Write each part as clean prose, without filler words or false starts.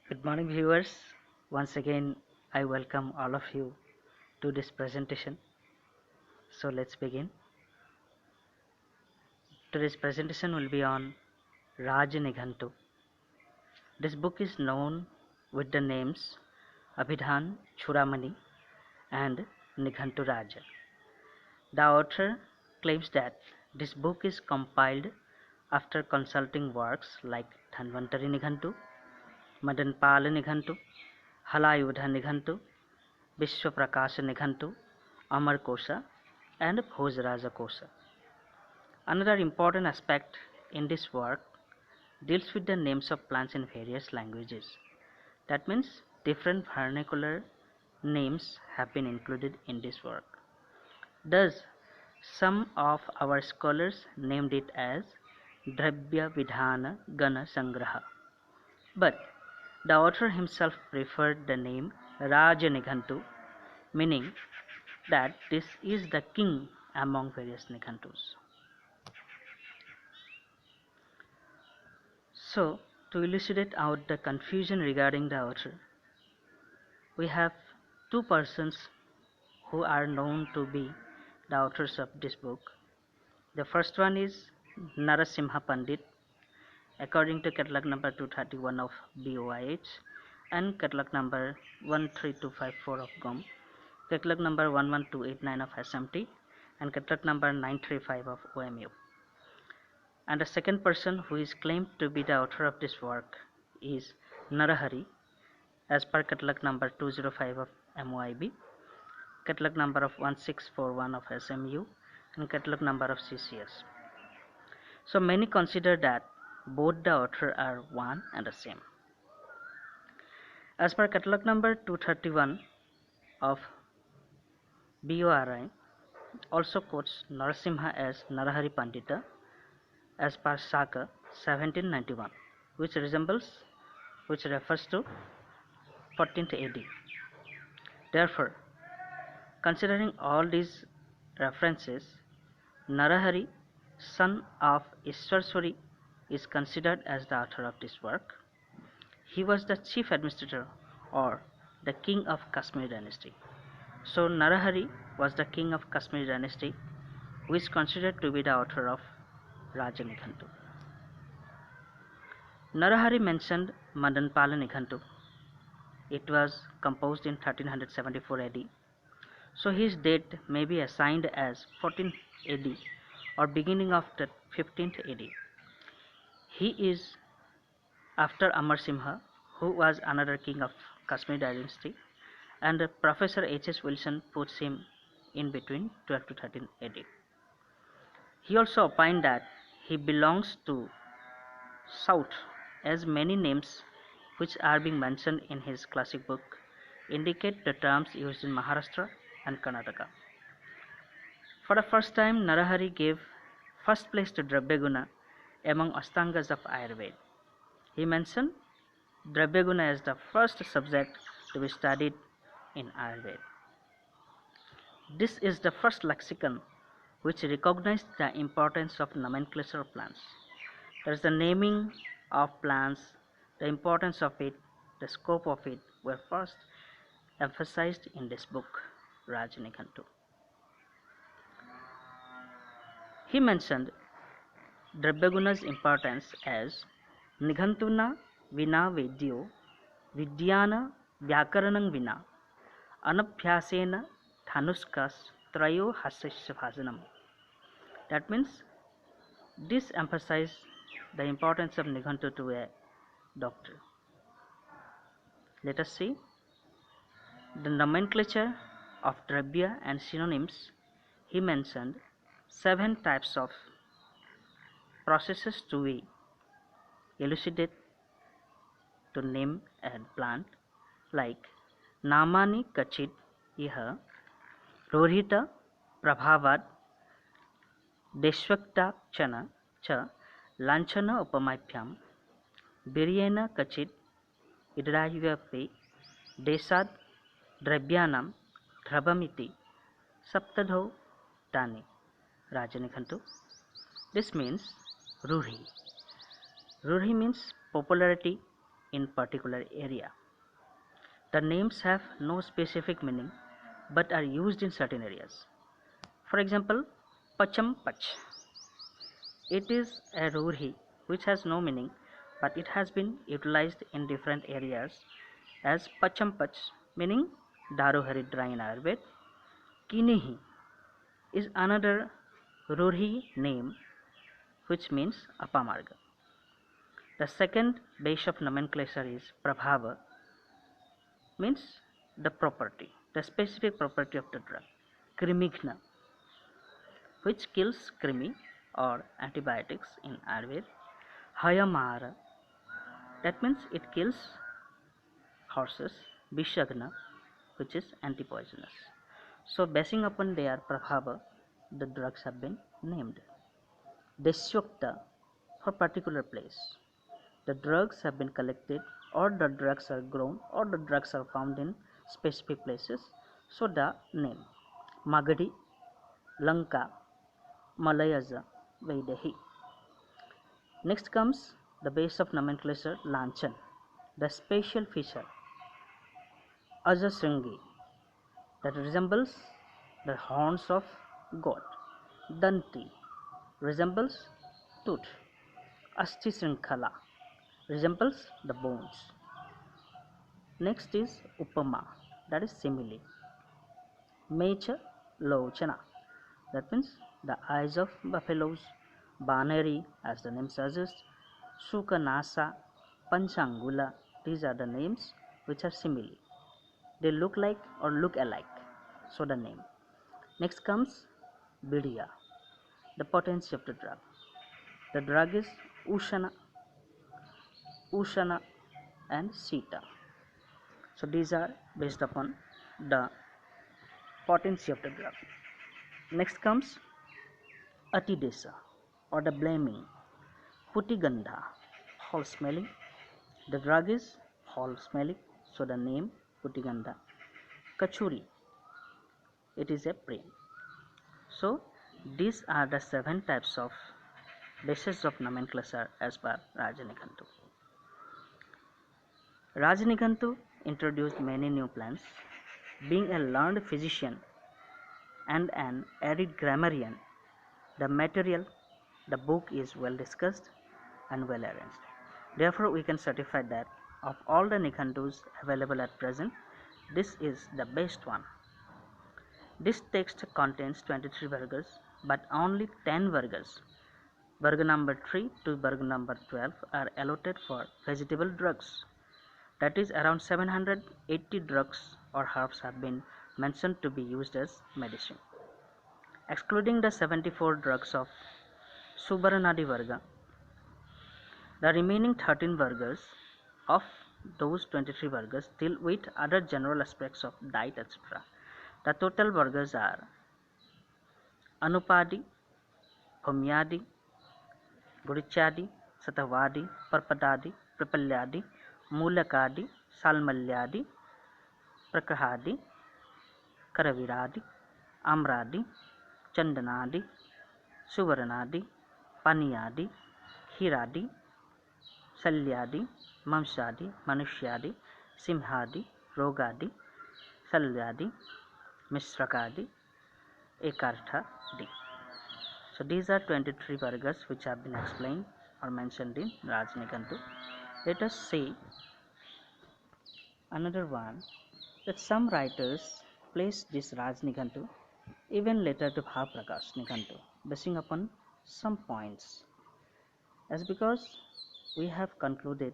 Good morning, viewers. Once again, I welcome all of you to this presentation. So let's begin. Today's presentation will be on Raj Nighantu. This book is known with the names Abhidhan Churamani and Nighantu Raja. The author claims that this book is compiled after consulting works like Dhanvantari Nighantu, Madanpala Nighantu, Halayudha Nighantu, Vishwaprakasha Nighantu, Amar Kosa, and Bhojaraja Kosa. Another important aspect in this work deals with the names of plants in various languages. That means different vernacular names have been included in this work. Thus, some of our scholars named it as Dravya Vidhana Gana Sangraha. But the author himself preferred the name Raja Nighantu, meaning that this is the king among various Nighantus. So, to elucidate out the confusion regarding the author, we have two persons who are known to be the authors of this book. The first one is Narasimha Pandit, according to catalog number 231 of BOIH and catalog number 13254 of GOM, catalog number 11289 of SMT, and catalog number 935 of OMU. And the second person who is claimed to be the author of this work is Narahari, as per catalog number 205 of MOIB, catalog number of 1641 of SMU, and catalog number of CCS. So many consider that both the author are one and the same. As per catalog number 231 of BORI, also quotes Narasimha as Narahari Pandita as per Saka 1791, which refers to 14th AD. Therefore, considering all these references, Narahari, son of Ishwarswari, is considered as the author of this work. He was the chief administrator or the king of Kashmir dynasty. So Narahari was the king of Kashmir dynasty, who is considered to be the author of Raja Nighantu. Narahari mentioned Madanpala Nighantu. It was composed in 1374 AD. So his date may be assigned as 14th AD or beginning of the 15th AD. He is after Amar Simha, who was another king of Kashmir dynasty, and Professor H.S. Wilson puts him in between 12 to 13 AD. He also opined that he belongs to South, as many names which are being mentioned in his classic book indicate the terms used in Maharashtra and Karnataka. For the first time, Narahari gave first place to Dravyaguna among Astangas of Ayurveda. He mentioned Dravyaguna as the first subject to be studied in Ayurveda. This is the first lexicon which recognized the importance of nomenclature of plants. That is, the naming of plants, the importance of it, the scope of it were first emphasized in this book, Raja Nighantu. He mentioned Dravyaguna's importance as Nighantuna vina vedyo vidyana vyakaranang vina anabhyasena thanuskas trayo hasasya bhajanam. That means this emphasizes the importance of Nighantu to a doctor. Let us see the nomenclature of Dravya and synonyms. He mentioned 7 types of processes to be elucidate to name a plant, like Namani Kachit Iha Rohita Prabhavad Deshvakta Chana Cha Lanchana Upamapyam Biryena Kachit Idrayugape Desad Dravyanam Dhrabamiti Saptadho Tani Raja Nighantu. This means Ruri. Ruri means popularity in particular area. The names have no specific meaning but are used in certain areas. For example, Pacham Pach. It is a Rurhi which has no meaning but it has been utilized in different areas as Pacham Pach, meaning Daru Haridra in Ayurveda. Kinihi is another Rurhi name which means Apamarga. The second base of nomenclature is Prabhava, means the property, the specific property of the drug. Krimigna, which kills krimi or antibiotics in Ayurveda. Hayamara, that means it kills horses. Vishagna, which is antipoisonous. So basing upon their prabhava, the drugs have been named. Desyokta, for particular place. The drugs have been collected or the drugs are grown or the drugs are found in specific places. So the name. Magadi, Lanka, Malayaja, Vaidehi. Next comes the base of nomenclature Lanchan, the special feature Ajasringi that resembles the horns of goat. Danti resembles tooth. Asti Srinkhala resembles the bones. Next is Upama, that is simile. Mecha Lochana, that means the eyes of buffaloes. Banari, as the name suggests. Sukanasa, Panchangula, these are the names which are simile. They look like or look alike, so the name. Next comes Bidia, the potency of the drug. The drug is Ushana, Ushana and Sita. So these are based upon the potency of the drug. Next comes Atidesa or the blaming. Putigandha, foul smelling. The drug is foul smelling, so the name Putigandha. Kachuri, it is a prey. So these are the 7 types of bases of nomenclature as per Rajanikantu. Rajanikantu introduced many new plants. Being a learned physician and an arid grammarian, the material, the book is well discussed and well arranged. Therefore, we can certify that of all the Nikantus available at present, this is the best one. This text contains 23 vargas, but only 10 vargas, Varga number 3 to Varga number 12, are allotted for vegetable drugs. That is, around 780 drugs or herbs have been mentioned to be used as medicine. Excluding the 74 drugs of Subaranadi Varga, the remaining 13 Vargas of those 23 Vargas deal with other general aspects of diet, etc. The total Vargas are Anupadi, Bhumyadi, Gurichadi, Satavadi, Parpadadi, Prapalyadi, Mulakadi, Salmalyadi, Prakahadi, Karaviradi, Amradi, Chandanadi, Suvaranadi, Paniyadi, Hiradi, Salyadi, Mamsadi, Manushyadi, Simhadi, Rogadi, Salyadi, Misrakadi, Ekarthadi. So these are 23 vargas which have been explained or mentioned in Rajanikantu. Let us see another one, that some writers place this Rajanikantu even later to Bhavaprakash Nikantu, basing upon some points. As because we have concluded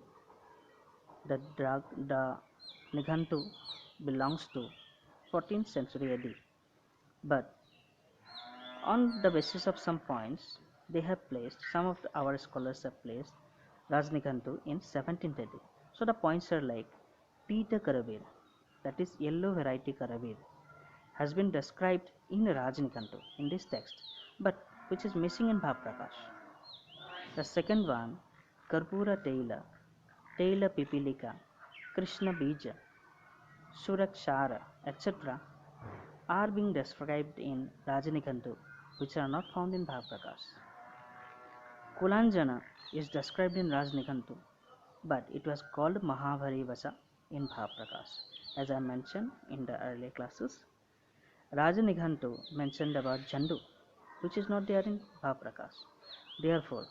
that the Nikantu belongs to 14th century AD, but on the basis of some points, they have placed, some of our scholars have placed Rajnikantu in 17th AD. So the points are like Peter Karavir, that is yellow variety Karavir, has been described in Rajnikantu in this text, but which is missing in Bhavaprakash. The second one, Karpura Teila, Teila Pipilika, Krishna Bija, Surakshara, etc. are being described in Rajanikantu, which are not found in Bhavaprakash. Kulanjana is described in Rajnikantu, but it was called Mahabharivasa in Bhaprakash. As I mentioned in the earlier classes, Rajanighantu mentioned about Jandu, which is not there in Bhaprakash. Therefore,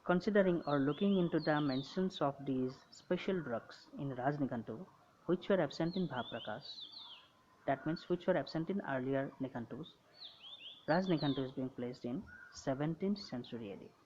considering or looking into the mentions of these special drugs in Rajnikantu, which were absent in Bhaprakash, that means which were absent in earlier Nikantus, Rajnikantu is being placed in 17th century AD.